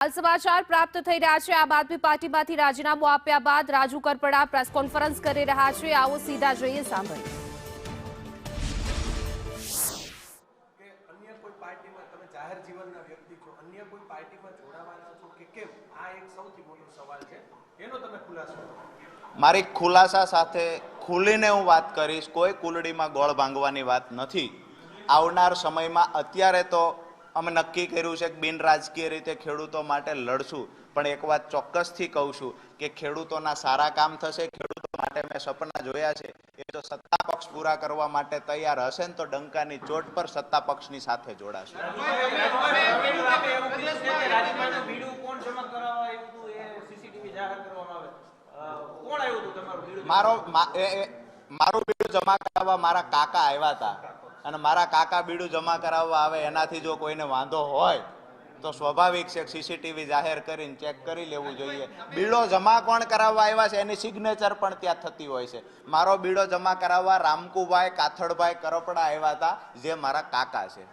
હાલ સમાચાર પ્રાપ્ત થઈ રહ્યા છે। આમ આદમી પાર્ટીમાંથી રાજીનામું આપ્યા બાદ રાજુ કરપડા પ્રેસ કોન્ફરન્સ કરી રહ્યા છે। આવો સીધા જઈએ સાંભળીએ। अन्य कोई पार्टी में તમે જાહેર જીવનના વ્યક્તિ છો, अन्य कोई पार्टी में જોડાવાના છો કે કેમ? આ એક સૌથી મોટો સવાલ છે, એનો તમે ખુલાસો કરો। મારી ખુલાસા સાથે ખુલીને હું વાત કરીશ। કોઈ કુલડીમાં ગોળ ભાંગવાની વાત નથી। આવનાર સમયમાં અત્યારે તો અમે નક્કી કર્યું છે કે બિન રાજકીય રીતે ખેડૂતો માટે લડશું, પણ એક વાત ચોક્કસથી કહું છું કે ખેડૂતોના સારા કામ થશે। ખેડૂતો માટે મેં સપના જોયા છે, એ જો સત્તા પક્ષ પૂરા કરવા માટે તૈયાર હશે ને તો ડંકાની ચોટ પર સત્તા પક્ષની સાથે જોડાશે। મારું બીડું જમા કરાવવા મારા કાકા આવ્યા હતા, અને મારા કાકા બીડું જમા કરાવવા આવે એનાથી જો કોઈને વાંધો હોય તો સ્વાભાવિક છે સીસીટીવી જાહેર કરીને ચેક કરી લેવું જોઈએ। બીડો જમા કોણ કરાવવા આવ્યા છે એની સિગ્નેચર પણ ત્યાં થતી હોય છે। મારો બીડો જમા કરાવવા રામકુભાઈ કાથડભાઈ કરપડા આવ્યા હતા, જે મારા કાકા છે।